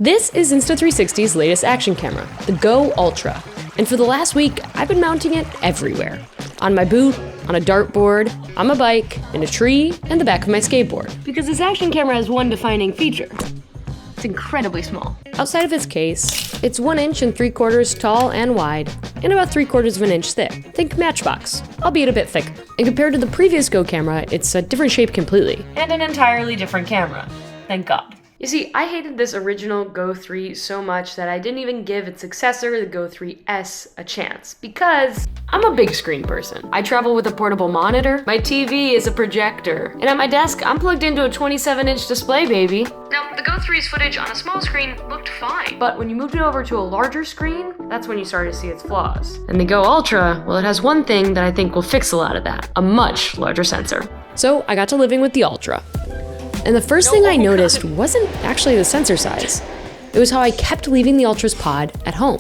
This is Insta360's latest action camera, the GO Ultra. And for the last week, I've been mounting it everywhere. On my boot, on a dartboard, on my bike, in a tree, and the back of my skateboard. Because this action camera has one defining feature. It's incredibly small. Outside of its case, it's 1 inch and 3/4 tall and wide, and about 3/4 of an inch thick. Think Matchbox, albeit a bit thicker. And compared to the previous GO camera, it's a different shape completely. And an entirely different camera. Thank God. You see, I hated this original GO 3 so much that I didn't even give its successor, the GO 3S, a chance, because I'm a big screen person. I travel with a portable monitor, my TV is a projector, and at my desk, I'm plugged into a 27-inch display, baby. Now, the GO 3's footage on a small screen looked fine, but when you moved it over to a larger screen, that's when you started to see its flaws. And the GO Ultra, well, it has one thing that I think will fix a lot of that, a much larger sensor. So I got to living with the Ultra. And the first thing I noticed wasn't actually the sensor size. It was how I kept leaving the Ultra's pod at home.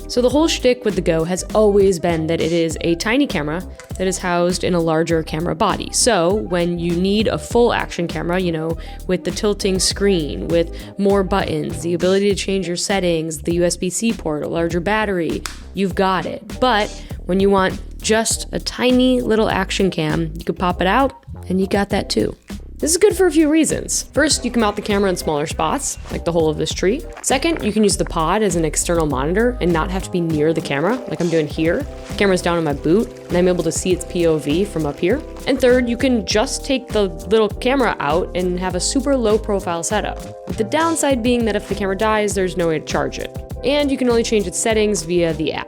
So the whole shtick with the GO has always been that it is a tiny camera that is housed in a larger camera body. So when you need a full action camera, you know, with the tilting screen, with more buttons, the ability to change your settings, the USB-C port, a larger battery, you've got it. But when you want just a tiny little action cam, you could pop it out and you got that too. This is good for a few reasons. First, you can mount the camera in smaller spots, like the hole of this tree. Second, you can use the pod as an external monitor and not have to be near the camera, like I'm doing here. The camera's down on my boot, and I'm able to see its POV from up here. And third, you can just take the little camera out and have a super low profile setup, with the downside being that if the camera dies, there's no way to charge it. And you can only change its settings via the app.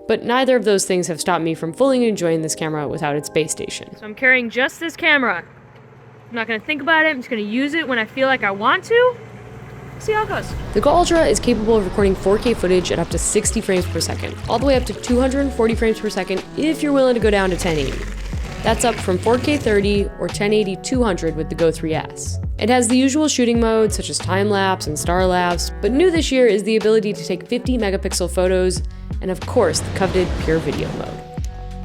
But neither of those things have stopped me from fully enjoying this camera without its base station. So I'm carrying just this camera. I'm not gonna think about it, I'm just gonna use it when I feel like I want to. See how it goes. The GO Ultra is capable of recording 4K footage at up to 60 frames per second, all the way up to 240 frames per second if you're willing to go down to 1080. That's up from 4K 30 or 1080 200 with the GO 3S. It has the usual shooting modes such as time-lapse and star-lapse, but new this year is the ability to take 50 megapixel photos, and of course the coveted pure video mode.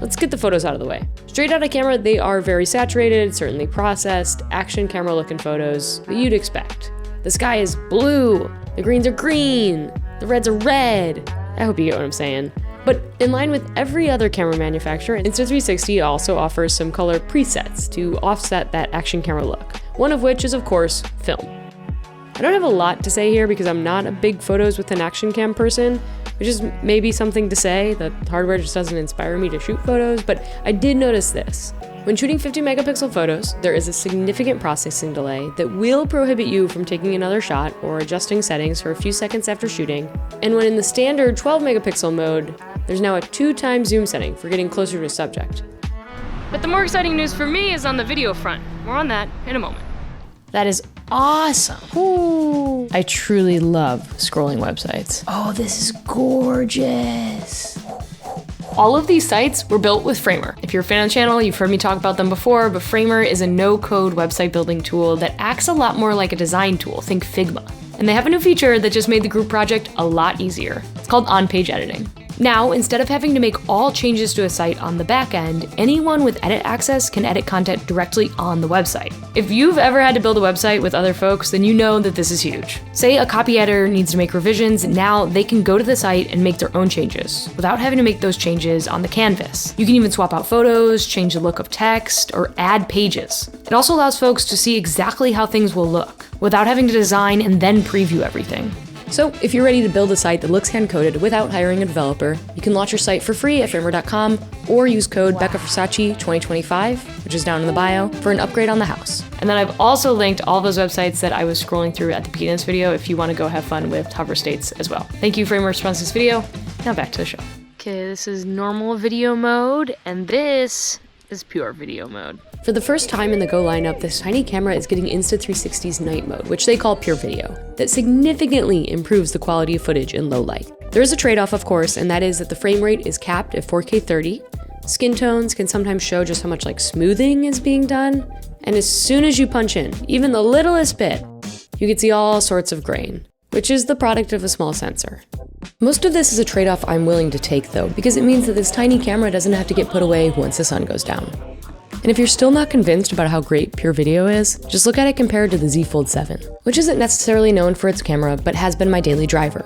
Let's get the photos out of the way. Straight out of camera, they are very saturated, certainly processed, action camera looking photos that you'd expect. The sky is blue, the greens are green, the reds are red. I hope you get what I'm saying. But in line with every other camera manufacturer, Insta360 also offers some color presets to offset that action camera look, one of which is of course film. I don't have a lot to say here because I'm not a big photos with an action cam person, which is maybe something to say. The hardware just doesn't inspire me to shoot photos, but I did notice this. When shooting 50 megapixel photos, there is a significant processing delay that will prohibit you from taking another shot or adjusting settings for a few seconds after shooting. And when in the standard 12 megapixel mode, there's now a 2x zoom setting for getting closer to a subject. But the more exciting news for me is on the video front. More on that in a moment. That is awesome. Ooh. I truly love scrolling websites. Oh, this is gorgeous. All of these sites were built with Framer. If you're a fan of the channel, you've heard me talk about them before, but Framer is a no-code website building tool that acts a lot more like a design tool, think Figma. And they have a new feature that just made the group project a lot easier. It's called on-page editing. Now, instead of having to make all changes to a site on the back end, anyone with edit access can edit content directly on the website. If you've ever had to build a website with other folks, then you know that this is huge. Say a copy editor needs to make revisions, now they can go to the site and make their own changes without having to make those changes on the canvas. You can even swap out photos, change the look of text, or add pages. It also allows folks to see exactly how things will look without having to design and then preview everything. So if you're ready to build a site that looks hand-coded without hiring a developer, you can launch your site for free at Framer.com or use code Becca Farsace 2025, which is down in the bio, for an upgrade on the house. And then I've also linked all those websites that I was scrolling through at the beginning of this video if you want to go have fun with hover states as well. Thank you, Framer, for sponsoring this video. Now back to the show. Okay, this is normal video mode, and this is pure video mode. For the first time in the GO lineup, this tiny camera is getting Insta360's night mode, which they call pure video, that significantly improves the quality of footage in low light. There is a trade-off, of course, and that is that the frame rate is capped at 4K 30. Skin tones can sometimes show just how much smoothing is being done. And as soon as you punch in, even the littlest bit, you can see all sorts of grain, which is the product of a small sensor. Most of this is a trade-off I'm willing to take though, because it means that this tiny camera doesn't have to get put away once the sun goes down. And if you're still not convinced about how great Pure Video is, just look at it compared to the Z Fold 7, which isn't necessarily known for its camera, but has been my daily driver.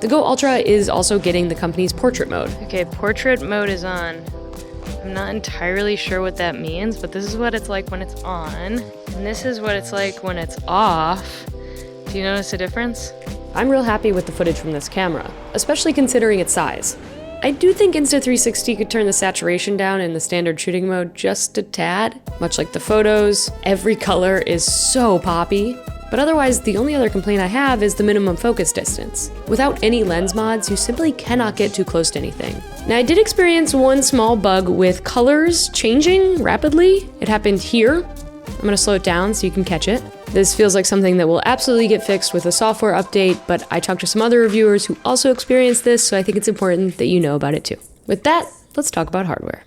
The Go Ultra is also getting the company's portrait mode. Okay, portrait mode is on. I'm not entirely sure what that means, but this is what it's like when it's on, and this is what it's like when it's off. Do you notice a difference? I'm real happy with the footage from this camera, especially considering its size. I do think Insta360 could turn the saturation down in the standard shooting mode just a tad. Much like the photos, every color is so poppy. But otherwise, the only other complaint I have is the minimum focus distance. Without any lens mods, you simply cannot get too close to anything. Now, I did experience one small bug with colors changing rapidly. It happened here. I'm gonna slow it down so you can catch it. This feels like something that will absolutely get fixed with a software update, but I talked to some other reviewers who also experienced this, so I think it's important that you know about it too. With that, let's talk about hardware.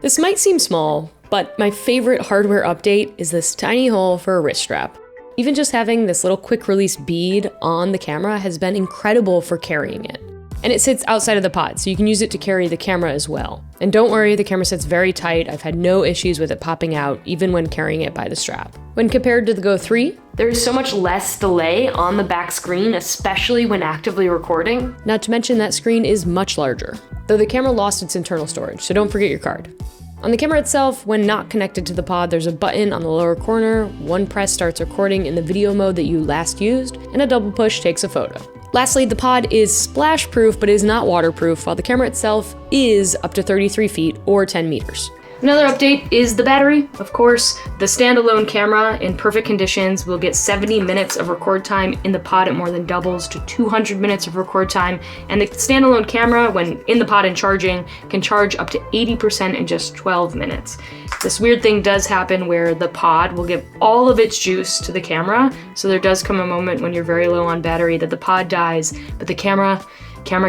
This might seem small, but my favorite hardware update is this tiny hole for a wrist strap. Even just having this little quick release bead on the camera has been incredible for carrying it. And it sits outside of the pod, so you can use it to carry the camera as well. And don't worry, the camera sits very tight. I've had no issues with it popping out, even when carrying it by the strap. When compared to the Go 3, there's so much less delay on the back screen, especially when actively recording. Not to mention that screen is much larger, though the camera lost its internal storage, so don't forget your card. On the camera itself, when not connected to the pod, there's a button on the lower corner. One press starts recording in the video mode that you last used, and a double push takes a photo. Lastly, the pod is splash proof, but is not waterproof, while the camera itself is up to 33 feet or 10 meters. Another update is the battery. Of course, the standalone camera in perfect conditions will get 70 minutes of record time. In the pod, it more than doubles to 200 minutes of record time. And the standalone camera, when in the pod and charging, can charge up to 80% in just 12 minutes. This weird thing does happen where the pod will give all of its juice to the camera. So there does come a moment when you're very low on battery that the pod dies, but the camera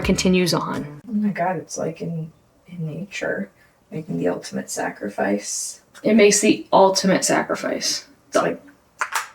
continues on. Oh my God, it's like in nature. Making the ultimate sacrifice. It makes the ultimate sacrifice. It's like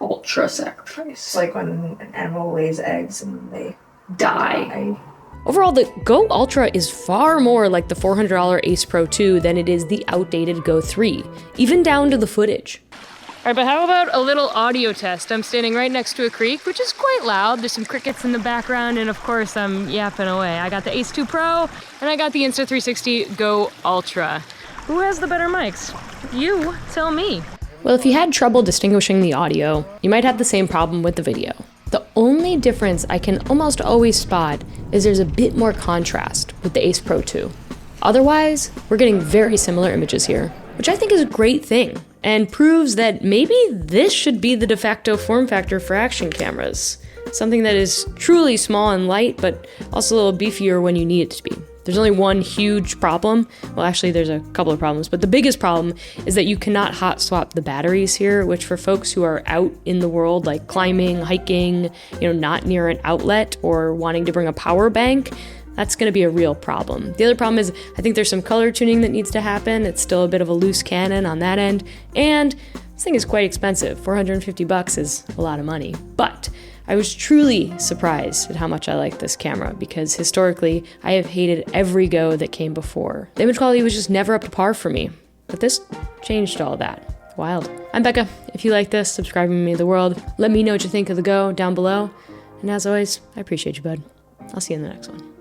ultra sacrifice. It's like when an animal lays eggs and they die. Overall, the Go Ultra is far more like the $400 Ace Pro 2 than it is the outdated Go 3, even down to the footage. All right, but how about a little audio test? I'm standing right next to a creek, which is quite loud. There's some crickets in the background, and of course, I'm yapping away. I got the Ace 2 Pro, and I got the Insta360 GO Ultra. Who has the better mics? You tell me. Well, if you had trouble distinguishing the audio, you might have the same problem with the video. The only difference I can almost always spot is there's a bit more contrast with the Ace Pro 2. Otherwise, we're getting very similar images here, which I think is a great thing, and proves that maybe this should be the de facto form factor for action cameras. Something that is truly small and light, but also a little beefier when you need it to be. There's only one huge problem. Well, actually, there's a couple of problems, but the biggest problem is that you cannot hot swap the batteries here, which for folks who are out in the world, like climbing, hiking, not near an outlet or wanting to bring a power bank, that's going to be a real problem. The other problem is I think there's some color tuning that needs to happen. It's still a bit of a loose cannon on that end. And this thing is quite expensive. $450 is a lot of money. But I was truly surprised at how much I like this camera because historically I have hated every Go that came before. The image quality was just never up to par for me. But this changed all that. Wild. I'm Becca. If you like this, subscribe to Me the World. Let me know what you think of the Go down below. And as always, I appreciate you, bud. I'll see you in the next one.